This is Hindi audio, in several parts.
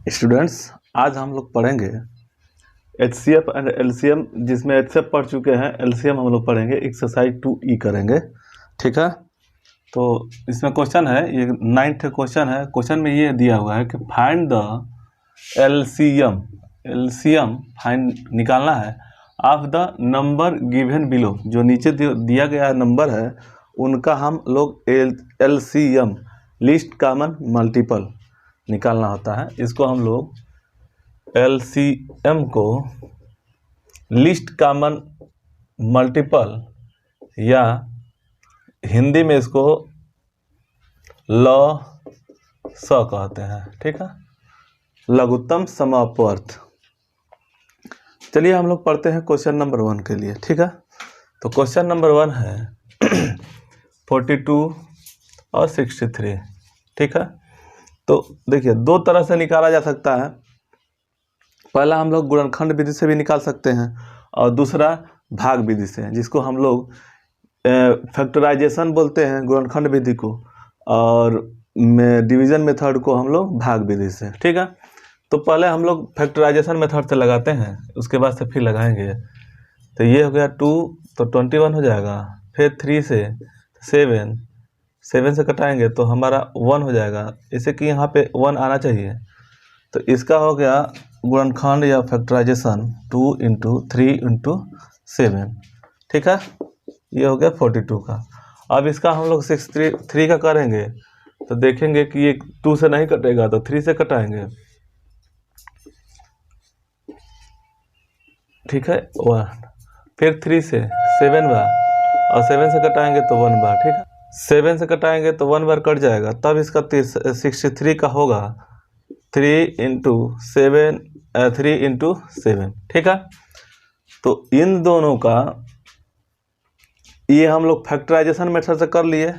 स्टूडेंट्स, आज हम लोग पढ़ेंगे HCF एंड LCM, जिसमें HCF पढ़ चुके हैं, LCM हम लोग पढ़ेंगे। एक्सरसाइज 2E करेंगे, ठीक है। तो इसमें क्वेश्चन है, ये 9th क्वेश्चन है। क्वेश्चन में ये दिया हुआ है कि फाइंड द LCM फाइंड निकालना है of the number given below. जो नीचे दिया गया नंबर है उनका हम लोग LCM लिस्ट कॉमन मल्टीपल निकालना होता है। इसको हम लोग LCM को लिस्ट कॉमन मल्टीपल या हिंदी में इसको LCM कहते हैं, ठीक है, लघुत्तम समापवर्त। चलिए हम लोग पढ़ते हैं क्वेश्चन नंबर 1 के लिए, ठीक है। तो क्वेश्चन नंबर 1 है 42 और 63, ठीक है। तो देखिए, दो तरह से निकाला जा सकता है। पहला हम लोग गुणनखंड विधि से भी निकाल सकते हैं और दूसरा भाग विधि से, जिसको हम लोग फैक्टराइजेशन बोलते हैं गुणनखंड विधि को, और डिवीजन मेथड को हम लोग भाग विधि से, ठीक है। तो पहले हम लोग फैक्टराइजेशन मेथड से लगाते हैं, उसके बाद से फिर लगाएंगे। तो ये हो गया 2, तो 21 हो जाएगा। फिर 3 से 7 से कटाएंगे तो हमारा 1 हो जाएगा, इसे कि यहाँ पे 1 आना चाहिए। तो इसका हो गया गुणनखंड या फैक्टराइजेशन 2 × 3 × 7, ठीक है। ये हो गया 42 का। अब इसका हम लोग 63 का करेंगे तो देखेंगे कि ये 2 से नहीं कटेगा, तो 3 से कटाएंगे, ठीक है, 1। फिर 3 से 7 बार, और 7 से कटाएंगे तो 1 बार, ठीक है। 7 से कटाएंगे तो 1 बार कट जाएगा, तब इसका 63 का होगा 3 × 7, ठीक है। तो इन दोनों का ये हम लोग फैक्टराइजेशन मेथड से कर लिए,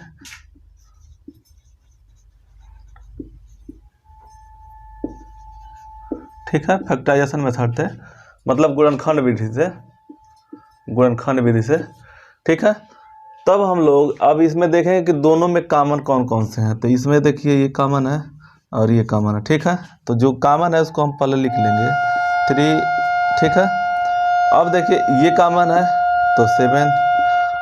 ठीक है। फैक्टराइजेशन मेथड से मतलब गुणनखंड विधि से, ठीक है। तब हम लोग अब इसमें देखेंगे कि दोनों में कॉमन कौन कौन से हैं। तो इसमें देखिए, ये कॉमन है और ये कॉमन है, ठीक है। तो जो कॉमन है उसको हम पहले लिख लेंगे 3, ठीक है। अब देखिए, ये कॉमन है तो 7,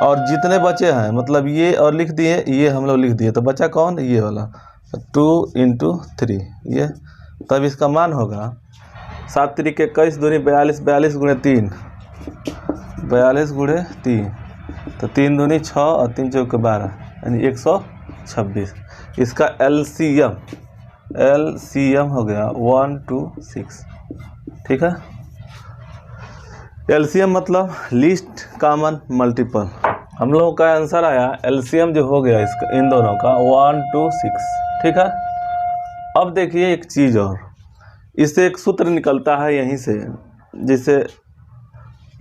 और जितने बचे हैं मतलब ये और लिख दिए, ये हम लोग लिख दिए, तो बचा कौन, ये वाला 2 × 3, ये। तब इसका मान होगा 7 × 3 = 21, 2 × 42, 42 × 3, 42 × 3, तो 3 × 2 = 6 और 3 × 4 = 12, यानी 126। इसका LCM हो गया 1 2 6, ठीक है। LCM मतलब लिस्ट कॉमन मल्टीपल। हम लोगों का आंसर आया LCM जो हो गया इसका, इन दोनों का 1 2 6, ठीक है। अब देखिए एक चीज़ और, इससे एक सूत्र निकलता है यहीं से, जिससे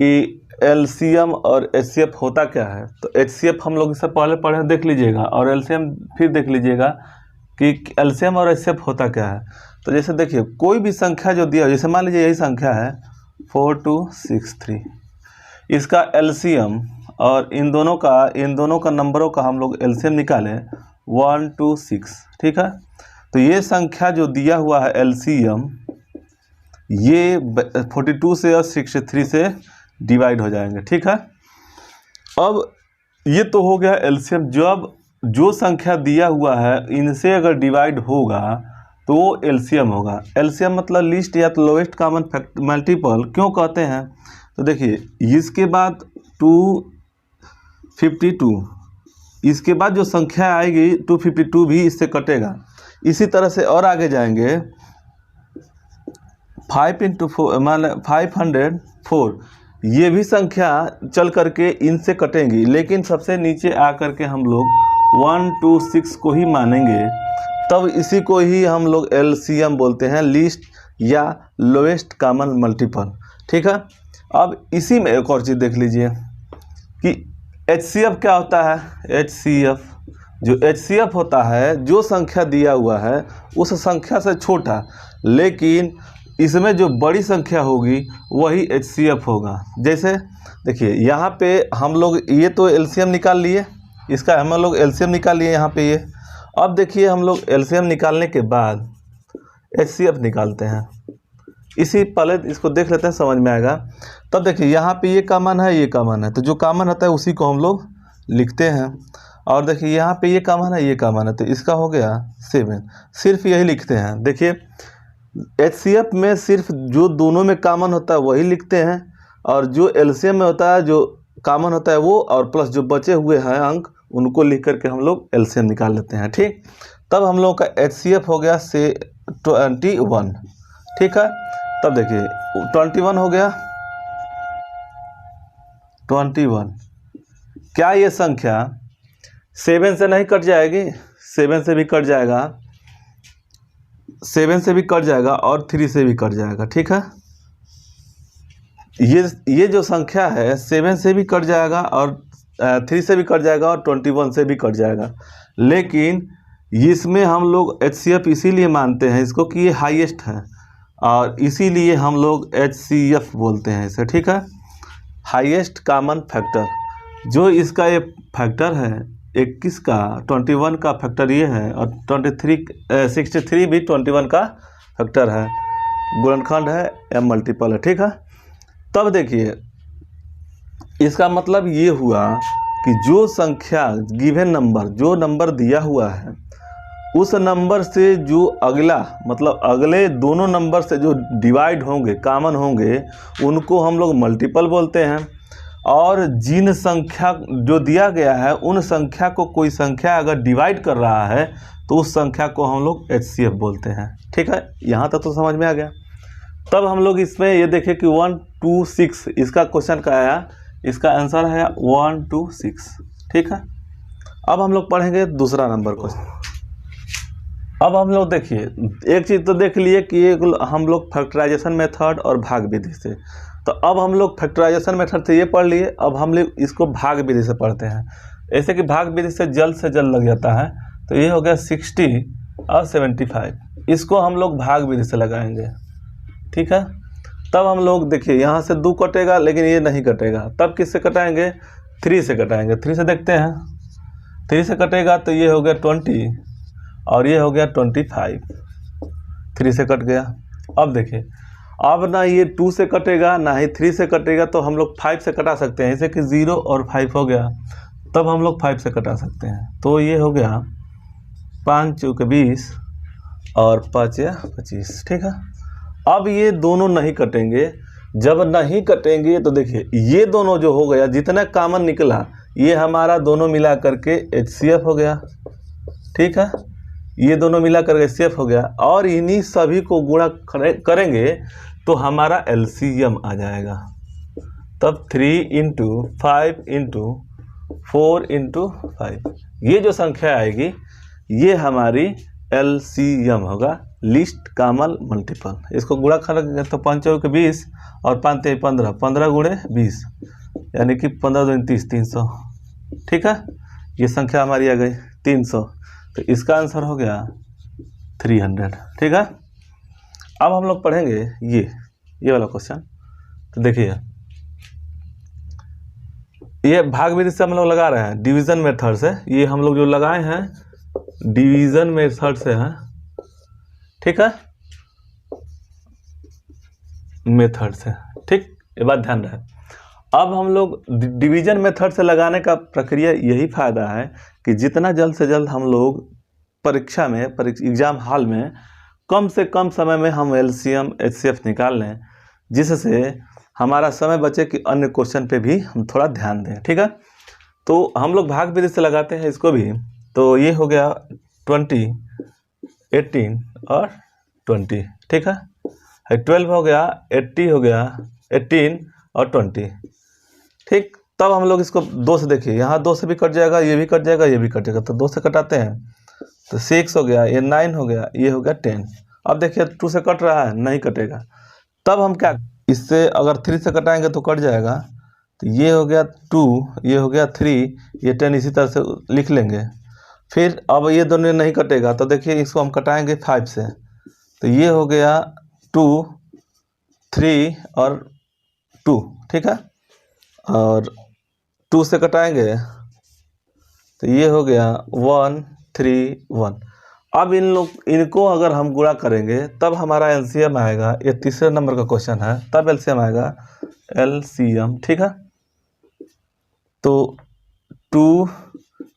कि LCM और HCF होता क्या है। तो HCF हम लोग इससे पहले पढ़े, देख लीजिएगा, और LCM फिर देख लीजिएगा कि LCM और HCF होता क्या है। तो जैसे देखिए, कोई भी संख्या जो दिया, जैसे मान लीजिए यही संख्या है 4263, इसका LCM और इन दोनों का नंबरों का हम लोग LCM निकालें 126, ठीक है। तो ये संख्या जो दिया हुआ है LCM, ये 42 से और 63 से डिवाइड हो जाएंगे, ठीक है। अब ये तो हो गया LCM। जब जो संख्या दिया हुआ है इनसे अगर डिवाइड होगा तो वो LCM होगा। LCM मतलब लिस्ट या तो लोएस्ट कॉमन मल्टीपल क्यों कहते हैं। तो देखिए, इसके बाद 252, इसके बाद जो संख्या आएगी 252 भी इससे कटेगा। इसी तरह से और आगे जाएंगे, 5 × 4 मान 504, ये भी संख्या चल करके इनसे कटेंगी, लेकिन सबसे नीचे आकर के हम लोग 126 को ही मानेंगे। तब इसी को ही हम लोग LCM बोलते हैं, लिस्ट या लोएस्ट कॉमन मल्टीपल, ठीक है। अब इसी में एक और चीज़ देख लीजिए कि HCF क्या होता है। HCF होता है जो संख्या दिया हुआ है उस संख्या से छोटा, लेकिन इसमें जो बड़ी संख्या होगी वही HCF होगा। जैसे देखिए, यहाँ पे हम लोग ये तो LCM निकाल लिए, इसका हम लोग LCM निकाल लिए यहाँ पे ये। अब देखिए, हम लोग LCM निकालने के बाद HCF निकालते हैं। इसी पहले इसको देख लेते हैं, समझ में आएगा। तब देखिए यहाँ पे ये कॉमन है, ये कॉमन है, तो जो कॉमन होता है उसी को हम लोग लिखते हैं। और देखिए यहाँ पे ये कॉमन है, ये कॉमन है, तो इसका हो गया 7, सिर्फ यही लिखते हैं। देखिए HCF में सिर्फ जो दोनों में कॉमन होता है वही लिखते हैं, और जो LCM में होता है जो कॉमन होता है वो, और प्लस जो बचे हुए हैं अंक उनको लिख करके हम लोग LCM निकाल लेते हैं। ठीक, तब हम लोग का HCF हो गया से 21। ठीक है, तब देखिए 21 हो गया, 21। क्या ये संख्या 7 से नहीं कट जाएगी? 7 से भी कट जाएगा, 7 से भी कट जाएगा और 3 से भी कट जाएगा। ठीक है, ये जो संख्या है 7 से भी कट जाएगा और 3 से भी कट जाएगा और 21 से भी कट जाएगा। लेकिन इसमें हम लोग HCF इसीलिए मानते हैं इसको कि ये हाईएस्ट है, और इसीलिए हम लोग HCF बोलते हैं इसे। ठीक है, हाईएस्ट कॉमन फैक्टर। जो इसका ये फैक्टर है 21 का, 21 का फैक्टर ये है, और 63 भी 21 का फैक्टर है, गुणनखंड है या मल्टीपल है। ठीक है, तब देखिए इसका मतलब ये हुआ कि जो संख्या गिवन नंबर, जो नंबर दिया हुआ है उस नंबर से जो अगला, मतलब अगले दोनों नंबर से जो डिवाइड होंगे, कॉमन होंगे, उनको हम लोग मल्टीपल बोलते हैं। और जिन संख्या जो दिया गया है उन संख्या को कोई संख्या अगर डिवाइड कर रहा है तो उस संख्या को हम लोग HCF बोलते हैं। ठीक है, यहाँ तक तो समझ में आ गया। तब हम लोग इसमें ये देखें कि 1 2 6 इसका क्वेश्चन का आया, इसका आंसर है 1 2 6। ठीक है, अब हम लोग पढ़ेंगे दूसरा नंबर क्वेश्चन। अब हम लोग देखिए एक चीज़ तो देख लिए कि हम लोग फैक्टराइजेशन मेथड और भाग विधि से, तो अब हम लोग फैक्टराइजेशन मेथड से ये पढ़ लिए, अब हम लोग इसको भाग विधि से पढ़ते हैं। ऐसे कि भाग विधि से जल्द लग जाता है, तो ये हो गया 60 और 75, इसको हम लोग भाग विधि से लगाएंगे। ठीक है, तब हम लोग देखिए यहाँ से 2 कटेगा, लेकिन ये नहीं कटेगा, तब किससे कटाएंगे? 3 से कटाएंगे। 3 से देखते हैं, 3 से कटेगा तो ये हो गया 20 और ये हो गया 25, 3 से कट गया। अब देखिए, अब ना ये 2 से कटेगा ना ही 3 से कटेगा, तो हम लोग 5 से कटा सकते हैं। जैसे कि 0 और 5 हो गया, तब हम लोग 5 से कटा सकते हैं। तो ये हो गया 5 चौके 20 और 5 या 25। ठीक है, अब ये दोनों नहीं कटेंगे। जब नहीं कटेंगे तो देखिए ये दोनों जो हो गया, जितना कॉमन निकला ये हमारा दोनों मिला करके HCF हो गया। ठीक है, ये दोनों मिला करके HCF हो गया, और इन्हीं सभी को गुणा करेंगे तो हमारा LCM आ जाएगा। तब 3 × 5 × 4 × 5, ये जो संख्या आएगी ये हमारी LCM होगा, लिस्ट कॉमन मल्टीपल। इसको गुणा करेंगे तो 5 चौके 20 और 5 3 15, 15 × 20 यानी कि 15 2 30, 300। ठीक है, ये संख्या हमारी आ गई 300, तो इसका आंसर हो गया 300। ठीक है, अब हम लोग पढ़ेंगे ये वाला क्वेश्चन। तो देखिए ये भाग विधि से हम लोग लगा रहे हैं, डिवीजन मेथड से। ये हम लोग जो लगाए हैं डिवीजन मेथड से हैं। ठीक है, मेथड से। ठीक, ये बात ध्यान रहे। अब हम लोग डिवीजन मेथड से लगाने का प्रक्रिया यही फायदा है कि जितना जल्द से जल्द हम लोग परीक्षा में, एग्जाम हॉल में कम से कम समय में हम LCM HCF निकाल लें, जिससे हमारा समय बचे कि अन्य क्वेश्चन पे भी हम थोड़ा ध्यान दें। ठीक है, तो हम लोग भाग विधि से लगाते हैं इसको भी। तो ये हो गया 20, 18 और 20। ठीक है, 12 हो गया, 80 हो गया, 18 और 20। ठीक, तब हम लोग इसको 2 से देखिए, यहाँ 2 से भी कट जाएगा, ये भी कट जाएगा, ये भी कट जाएगा, तो 2 से कटाते हैं तो 6 हो गया, ये 9 हो गया, ये हो गया 10। अब देखिए 2 से कट रहा है, नहीं कटेगा, तब हम क्या, इससे अगर 3 से कटाएंगे तो कट जाएगा, तो ये हो गया 2, ये हो गया 3, ये 10 इसी तरह से लिख लेंगे। फिर अब ये दोनों नहीं कटेगा, तो देखिए इसको हम कटाएंगे 5 से, तो ये हो गया 2, 3 और 2। ठीक है, और 2 से कटाएंगे तो ये हो गया 1 3 1। अब इनको अगर हम गुणा करेंगे तब हमारा एलसीएम आएगा। ये तीसरे नंबर का क्वेश्चन है, तब एलसीएम आएगा एलसीएम, ठीक है। तो 2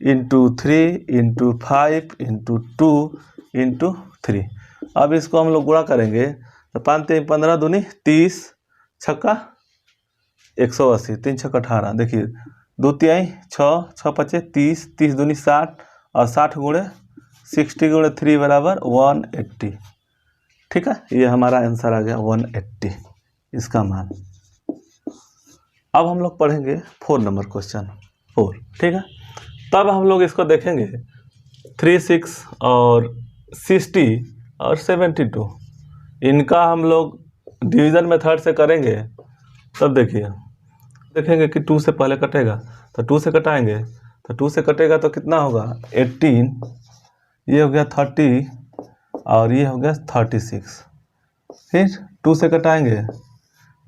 इंटू 3 इंटू 5 इंटू 2 इंटू 3। अब इसको हम लोग गुणा करेंगे तो 5 3 15 दूनी 30, छक्का 180, 3 छक्का 18। देखिए 2 तिहाई 6, 6 पचे 30, 30 दूनी 60 और 60 गुणे 60 गुणे 3 बराबर 180, ठीक है। ये हमारा आंसर आ गया 180 इसका मान। अब हम लोग पढ़ेंगे 4 नंबर क्वेश्चन 4, ठीक है। तब हम लोग इसको देखेंगे 3 6 और 60 और 72, इनका हम लोग डिवीज़न मेथड से करेंगे। तब देखिए देखेंगे कि 2 से पहले कटेगा तो 2 से कटाएंगे, तो 2 से कटेगा तो कितना होगा 18, ये हो गया 30 और ये हो गया 36। फिर 2 से कटाएंगे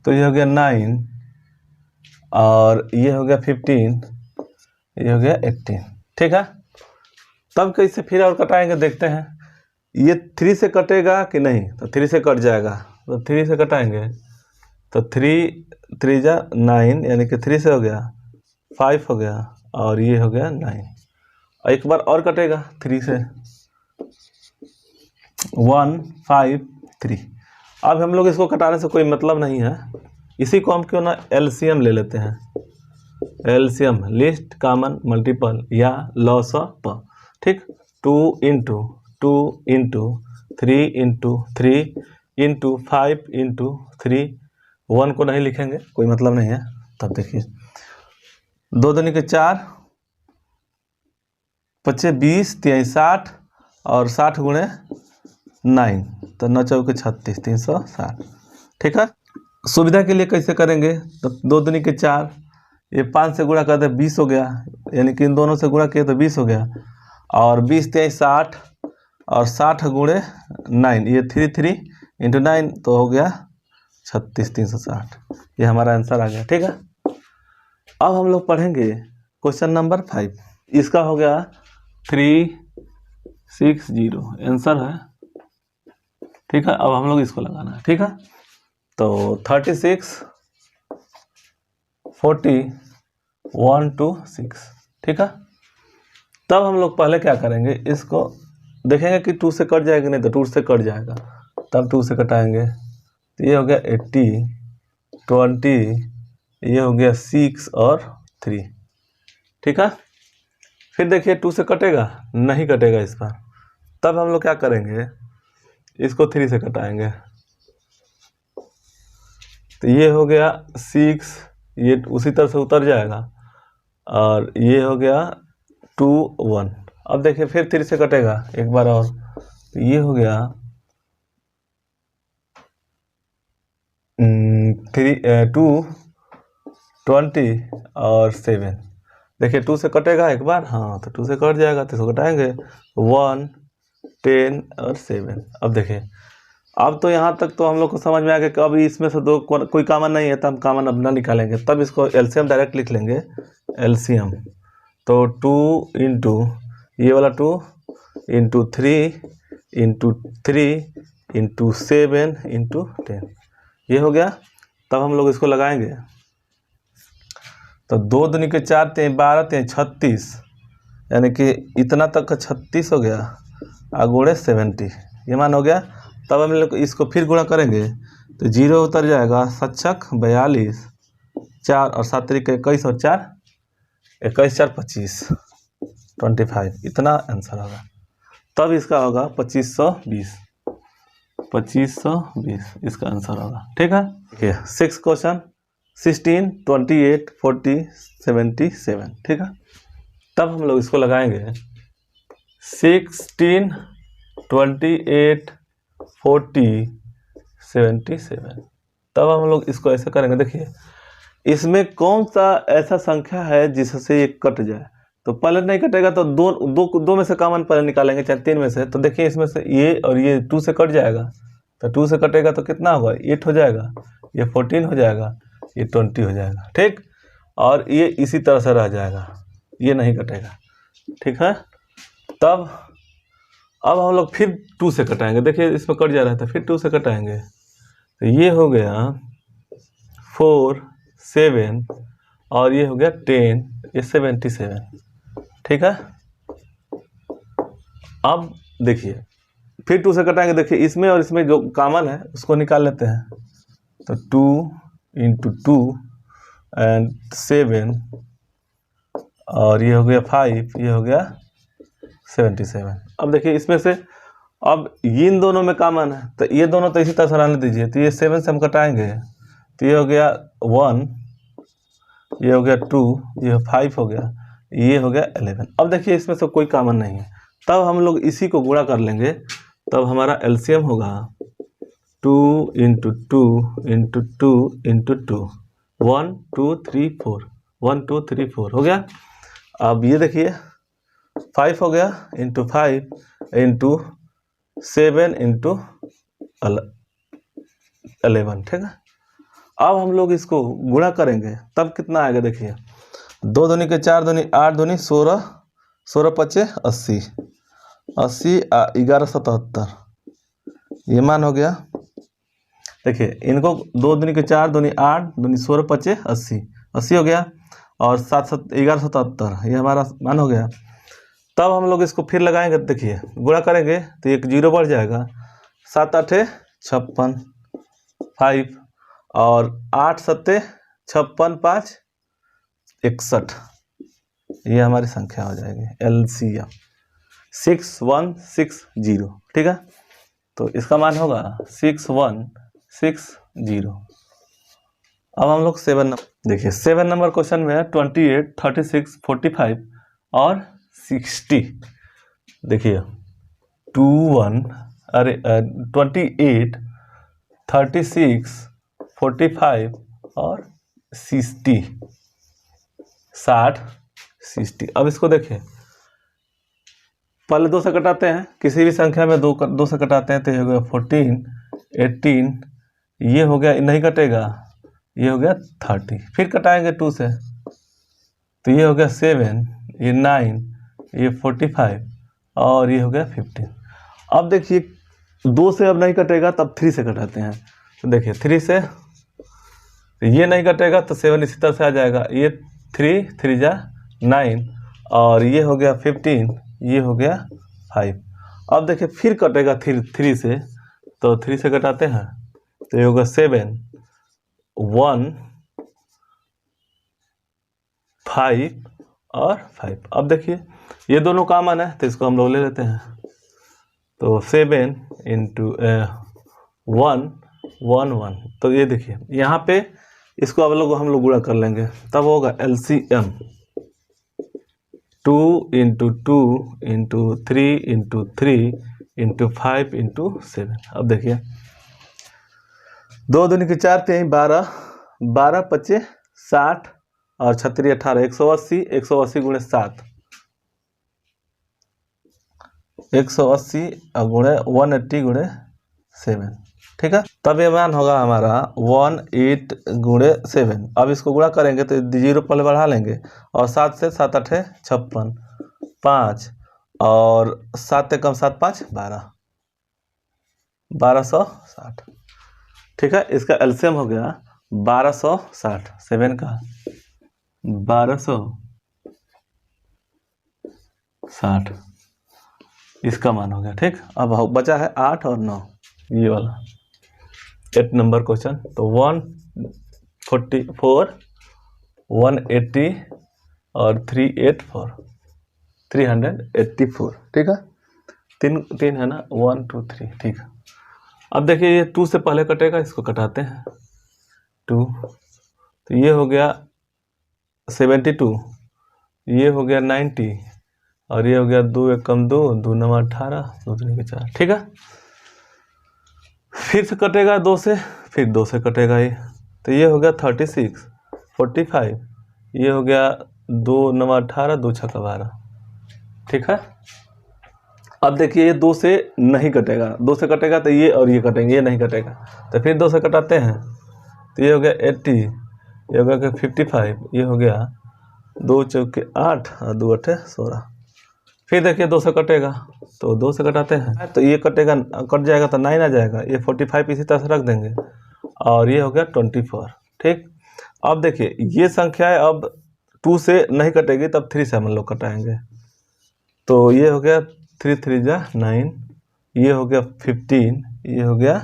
तो ये हो गया 9 और ये हो गया 15, ये हो गया 18, ठीक है। तब कैसे फिर और कटाएंगे देखते हैं। ये 3 से कटेगा कि नहीं, तो 3 से कट जाएगा, तो 3 से कटाएंगे तो 3 3 जा 9, यानी कि 3 से हो गया 5 हो गया और ये हो गया 9। एक बार और कटेगा 3 से 1 5 3। अब हम लोग इसको कटाने से कोई मतलब नहीं है, इसी को हम क्यों ना एलसीएम ले लेते हैं। एलसीएम लीस्ट कॉमन मल्टीपल या लॉस ऑफ, ठीक। 2 into 2 into 3 into 3 into 5 into 3, 1 को नहीं लिखेंगे, कोई मतलब नहीं है। तब देखिए 2 दूनी के 4, 25 20 3 60 और 60 गुणे 9, तो 9 चौके 36, 360, ठीक है। सुविधा के लिए कैसे करेंगे, तो 2 दूनी के 4, ये 5 से गुणा करते 20 हो गया, यानी कि इन दोनों से गुणा किए तो 20 हो गया, और 20 3 60 और 60 गुणे 9, ये 3 3 इंटू 9 तो हो गया 36 360। ये हमारा आंसर आ गया, ठीक है। अब हम लोग पढ़ेंगे क्वेश्चन नंबर 5, इसका हो गया 360 आंसर है, ठीक है। अब हम लोग इसको लगाना है, ठीक है। तो 36 40 1 2 6, ठीक है। तब हम लोग पहले क्या करेंगे, इसको देखेंगे कि 2 से कट जाएगा, नहीं तो 2 से कट जाएगा, तब 2 से कटाएंगे तो ये हो गया 80 20, ये हो गया 6 और 3, ठीक है। फिर देखिए 2 से कटेगा, नहीं कटेगा इस बार, तब हम लोग क्या करेंगे, इसको 3 से कटाएंगे तो ये हो गया 6, ये उसी तरह से उतर जाएगा और ये हो गया 2 1। अब देखिए फिर 3 से कटेगा एक बार और, तो ये हो गया 2 20 और 7। देखिए 2 से कटेगा एक बार, हाँ तो 2 से कट जाएगा तो इसको कटाएंगे 1 10 और 7। अब देखिए अब तो यहाँ तक तो हम लोग को समझ में आ गया कि अभी इसमें से दो कोई कॉमन नहीं है, तो हम कॉमन अब ना निकालेंगे, तब इसको एलसीएम डायरेक्ट लिख लेंगे। एलसीएम तो 2 इंटू ये वाला 2 इंटू 3 इंटू 3 इंटू 7 इंटू 10, ये हो गया। तब हम लोग इसको लगाएंगे तो 2 दूनी के 4 3 12 3 36, यानी कि इतना तक का 36 हो गया और गुणे 70, ये मान हो गया। तब हम लोग इसको फिर गुणा करेंगे तो 0 उतर जाएगा, 7 छक 42, 4 और 7 तरीके 21 और 4 21 4 25 25, इतना आंसर होगा। तब इसका होगा 2520 इसका आंसर होगा, ठीक है। देखिए 6 क्वेश्चन 16 28 40 77, ठीक है। तब हम लोग इसको लगाएंगे 16 28 40 77। तब हम लोग इसको ऐसे करेंगे, देखिए इसमें कौन सा ऐसा संख्या है जिससे ये कट जाए, तो पहले नहीं कटेगा तो दो में से कॉमन पहले निकालेंगे, चाहे 3 में से। तो देखिए इसमें से ये और ये 2 से कट जाएगा, तो 2 से कटेगा तो कितना होगा 8 हो जाएगा, ये 14 हो जाएगा, ये 20 हो जाएगा, ठीक। और ये इसी तरह से रह जाएगा, ये नहीं कटेगा, ठीक है। तब अब हम लोग फिर 2 से कटाएंगे, देखिए इसमें कट जा रहा था, फिर 2 से कटाएंगे तो ये हो गया 4 7 और ये हो गया 10, ये 77, ठीक है। अब देखिए फिर 2 से कटाएंगे, देखिए इसमें और इसमें जो कॉमन है उसको निकाल लेते हैं, तो 2 × 2 एंड 7 और ये हो गया 5, ये हो गया 77। अब देखिए इसमें से अब इन दोनों में कॉमन है तो ये दोनों तो इसी तरह से रहने दीजिए, तो ये 7 से हम कटाएंगे तो ये हो गया 1, ये हो गया 2, ये 5 हो गया, ये हो गया 11। अब देखिए इसमें से कोई कॉमन नहीं है, तब हम लोग इसी को गुणा कर लेंगे, तब हमारा एलसीएम होगा 2 × 2 × 2 × 2 1 2 3 4 1 2 3 4 हो गया। अब ये देखिए 5 हो गया × 5 × 7 × 11, ठीक है। अब हम लोग इसको गुणा करेंगे तब कितना आएगा, देखिए 2 दूनी के 4 दूनी 8 दूनी 16, 16 × 5 80, 80 11 77, ये मान हो गया। देखिए इनको 2 दूनी के 4 दूनी 8 दूनी 16 × 5 80, 80 हो गया और 7 11 77, ये हमारा मान हो गया। तब हम लोग इसको फिर लगाएंगे, देखिए गुणा करेंगे तो एक 0 बढ़ जाएगा, 7 8 56 5 और 8 7 56 5 61, ये हमारी संख्या हो जाएगी एलसीएम 6160, ठीक है। तो इसका मान होगा 6160। अब हम लोग 7 नंबर देखिए, 7 नंबर क्वेश्चन में है 28 36 45 और 60। देखिए 28 36 45 और 60 60। अब इसको देखिए पहले 2 से कटाते हैं, किसी भी संख्या में 2 से कटाते हैं तो ये हो गया 14 18, ये हो गया नहीं कटेगा, ये हो गया 30। फिर कटाएंगे 2 से तो ये हो गया 7, ये 9, ये 45 और ये हो गया 15। अब देखिए 2 से अब नहीं कटेगा तब 3 से कटाते हैं, तो देखिए 3 से तो ये नहीं कटेगा तो 7 इसी तरह से आ जाएगा, ये 3 3 जा 9 और ये हो गया 15, ये हो गया 5। अब देखिए फिर कटेगा 3 से, तो 3 से कटाते हैं तो ये होगा 7 1 5 और 5। अब देखिए ये दोनों कॉमन है तो इसको हम लोग ले लेते हैं, तो 7 × 1 1 1, तो ये देखिए यहाँ पे इसको अब हम लोग गुणा कर लेंगे, तब होगा एलसीएम 2 × 2 × 3 × 3 × 5 × 7। अब देखिए 2 दूनी के 4 3 12 12 25 60 और 36 18 180 180 × 7 180 गुणे 180 × 7, ठीक है। तब ये मान होगा हमारा 18 × 7। अब इसको गुणा करेंगे तो 0 पहले बढ़ा लेंगे और 7 से 7 8 56 5 और 7 कम 7 5 12 1260, ठीक है। इसका एलसीएम हो गया 1260, 7 का 1260, इसका मान हो गया, ठीक। अब बचा है 8 और 9, ये वाला 8 नंबर क्वेश्चन। तो 144 180 और 384 384, ठीक है। 3 है ना, 1 2 3, ठीक है। अब देखिए ये 2 से पहले कटेगा, इसको कटाते हैं 2, तो ये हो गया 72, ये हो गया 90 और ये हो गया 2 1 कम 2 2 9 18 2 3 के 4, ठीक है। फिर से कटेगा 2 से, फिर 2 से कटेगा ये, तो ये हो गया 36 45, ये हो गया 2 9 18 2 6 12, ठीक है। अब देखिए ये 2 से नहीं कटेगा, 2 से कटेगा तो ये और ये कटेंगे, ये नहीं कटेगा, तो फिर 2 से कटाते हैं तो ये हो गया 80, ये हो गया 55, ये हो गया 2 चौके 8 और 2 8 16, फिर देखिए 2 से कटेगा तो 2 से कटाते हैं तो ये कटेगा, कट जाएगा तो 9 आ जाएगा, ये 45 इसी तरह से रख देंगे और ये हो गया 24। ठीक, अब देखिए ये संख्याएं अब 2 से नहीं कटेगी तब 3 से हम लोग कटाएंगे। तो ये हो गया 3 3 जा 9, ये हो गया 15, ये हो गया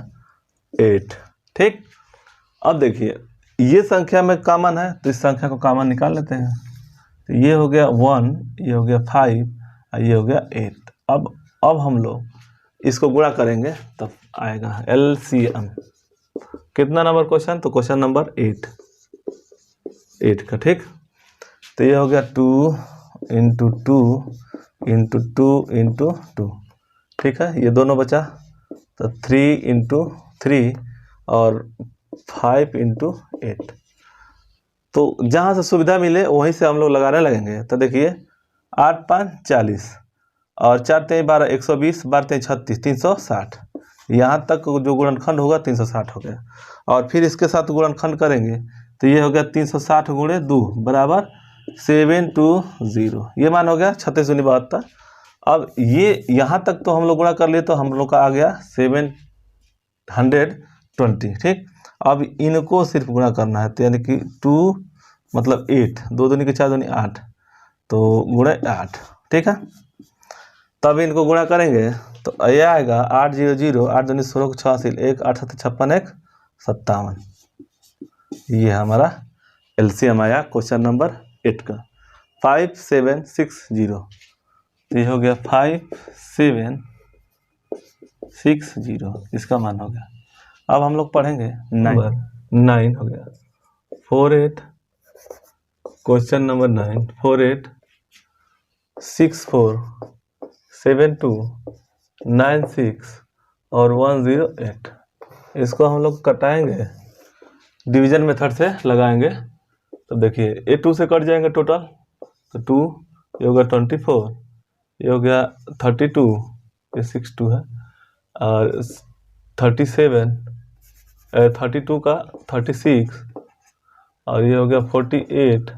8। ठीक, अब देखिए ये संख्या में कॉमन है तो इस संख्या को कॉमन निकाल लेते हैं। तो ये हो गया 1, ये हो गया 5 और ये हो गया 8। अब हम लोग इसको गुणा करेंगे तब आएगा LCM। कितना नंबर क्वेश्चन? तो क्वेश्चन नंबर 8 का। ठीक, तो ये हो गया 2 × 2 × 2 × 2। ठीक है, ये दोनों बचा तो 3 × 3 और 5 × 8। तो जहाँ से सुविधा मिले वहीं से हम लोग लगाने लगेंगे। तो देखिए 8 5 40 और 4 3 12 120, 12 3 36 360। यहाँ तक जो गुणनखंड होगा 360 हो गया। और फिर इसके साथ गुणनखंड करेंगे तो ये हो गया 360 × 2 बराबर 720। ये मान हो गया 36 दूनी 72। अब ये यहाँ तक तो हम लोग गुणा कर लिए तो हम लोग का आ गया 720। ठीक, अब इनको सिर्फ गुणा करना है तो यानी कि 2 मतलब 8, 2 दूनी के 4 दूनी 8 तो गुणे 8। ठीक है, तब इनको गुणा करेंगे तो ये आएगा 8 0 0, 8 दूनी 16 86, 1 8 7 56, 1 57। ये हमारा LCM आया क्वेश्चन नंबर 8 का 5760। तो ये हो गया 5760, इसका मान हो गया। अब हम लोग पढ़ेंगे 9 हो गया 48। क्वेश्चन नंबर 9 48 64 72 96 और 108। इसको हम लोग कटाएंगे, डिवीजन मेथड से लगाएंगे। तो देखिए ये 2 से कट जाएंगे टोटल तो 2, ये हो गया 24, ये हो गया 32, ये 62 है और 37, 32 का 36 और ये हो गया 48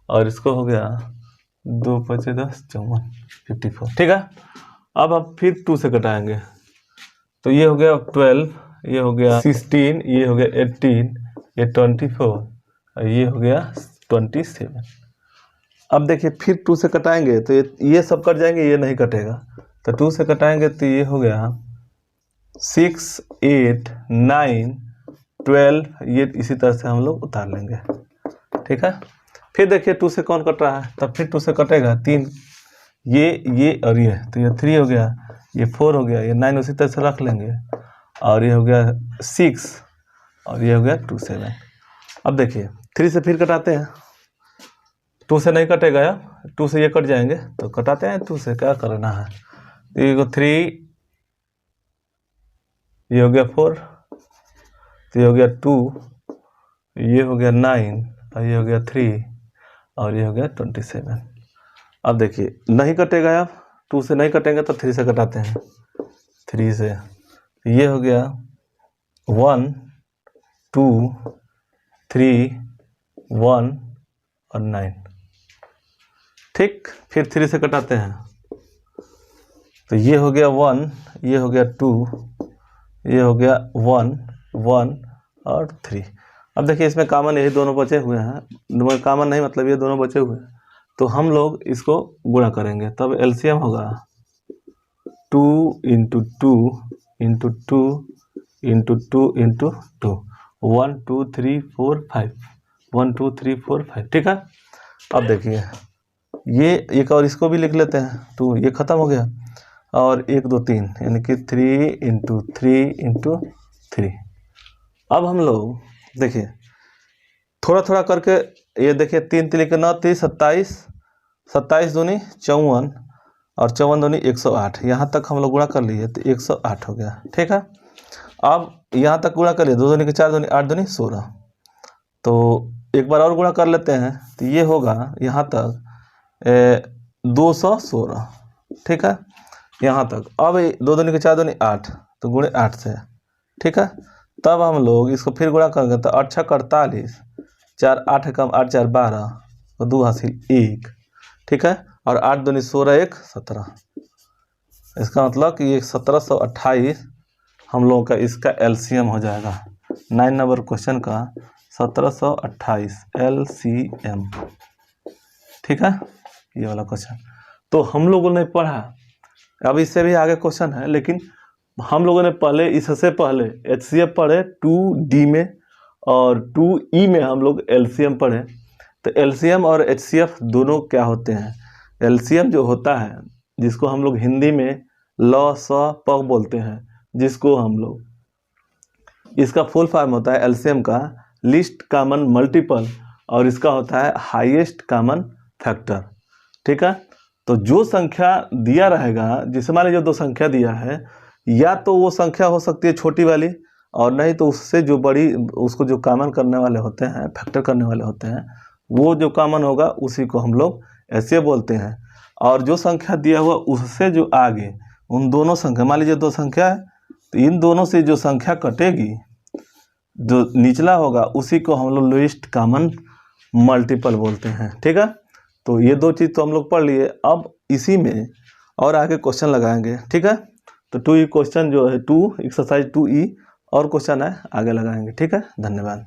और इसको हो गया 2 5 10 54 54। ठीक है, अब फिर 2 से कटाएंगे तो ये हो गया 12, ये हो गया 16, ये हो गया 18, ये 24 और ये हो गया 27। अब देखिए फिर 2 से कटाएंगे तो ये सब कट जाएंगे, ये नहीं कटेगा। तो 2 से कटाएंगे तो ये हो गया 6 8 9 12, ये इसी तरह से हम लोग उतार लेंगे। ठीक है, फिर देखिए 2 से कौन कट रहा है, तब फिर 2 से कटेगा 3, ये और ये, तो ये 3 हो गया, ये 4 हो गया, ये 9 उसी तरह से रख लेंगे और ये हो गया 6 और ये हो गया 2 7। अब देखिए 3 से फिर कटाते हैं, 2 से नहीं कटेगा यार, 2 से ये कट जाएंगे तो कटाते हैं 2 से, क्या करना है। ये 3, ये हो गया 4, तो ये हो गया 2, ये हो गया 9 और ये हो गया 3 और ये हो गया 27। अब देखिए नहीं कटेगा यार, 2 से नहीं कटेंगे तो 3 से कटाते हैं। 3 से ये हो गया 1 2 3 1 और 9। ठीक, फिर 3 से कटाते हैं तो ये हो गया 1, ये हो गया 2, ये हो गया 1 1 और 3। अब देखिए इसमें कॉमन यही दोनों बचे हुए हैं, कॉमन नहीं मतलब ये दोनों बचे हुए हैं, तो हम लोग इसको गुणा करेंगे तब LCM होगा 2 × 2 × 2 × 2 × 2 1 2 3 4 5 1 2 3 4 5। ठीक है, अब देखिए ये एक और इसको भी लिख लेते हैं, 2 ये खत्म हो गया और 1 2 3 यानी कि 3 × 3 × 3। अब हम लोग देखिए थोड़ा थोड़ा करके, ये देखिए 3 3 के 9 30 27, 27 दूनी 54 और 54 दूनी 108। यहाँ तक हम लोग गुणा कर लिए तो 108 हो गया। ठीक है, अब यहाँ तक गुणा कर लिए, 2 दूनी के 4 दूनी 8 दूनी 16। तो एक बार और गुणा कर लेते हैं तो ये होगा यहाँ तक 216। ठीक है, यहाँ तक। अब 2 दूनी के 4 दूनी 8 तो गुणे 8 से। ठीक है, तब हम लोग इसको फिर गुणा करेंगे तो 8 6 48, 4 8 कम 8 4 12 तो 2 हासिल 1। ठीक है, और 8 दूनी 16, 1 17। इसका मतलब कि ये 1728 हम लोगों का इसका एलसीएम हो जाएगा। 9 नंबर क्वेश्चन का 1728 एलसीएम। ठीक है, ये वाला क्वेश्चन तो हम लोगों ने पढ़ा। अब इससे भी आगे क्वेश्चन है, लेकिन हम लोगों ने पहले इससे पहले एचसीएफ पढ़े 2D में और 2E में हम लोग एलसीएम पढ़े। तो एलसीएम और एचसीएफ दोनों क्या होते हैं? एलसीएम जो होता है, जिसको हम लोग हिंदी में ल स प बोलते हैं, जिसको हम लोग, इसका फुल फॉर्म होता है एलसीएम का लीस्ट कॉमन मल्टीपल, और इसका होता है हाईएस्ट कॉमन फैक्टर। ठीक है, तो जो संख्या दिया रहेगा, जिसे मान लीजिए 2 संख्या दिया है, या तो वो संख्या हो सकती है छोटी वाली, और नहीं तो उससे जो बड़ी, उसको जो कॉमन करने वाले होते हैं, फैक्टर करने वाले होते हैं, वो जो कॉमन होगा उसी को हम लोग ऐसे बोलते हैं। और जो संख्या दिया हुआ उससे जो आगे, उन दोनों संख्या, मान लीजिए 2 संख्या है, तो इन दोनों से जो संख्या कटेगी, जो निचला होगा, उसी को हम लोग लोएस्ट कॉमन मल्टीपल बोलते हैं। ठीक है, तो ये 2 चीज़ तो हम लोग पढ़ लिए। अब इसी में और आगे क्वेश्चन लगाएंगे। ठीक है, तो 2E क्वेश्चन जो है, 2 एक्सरसाइज 2E और क्वेश्चन है, आगे लगाएंगे। ठीक है, धन्यवाद।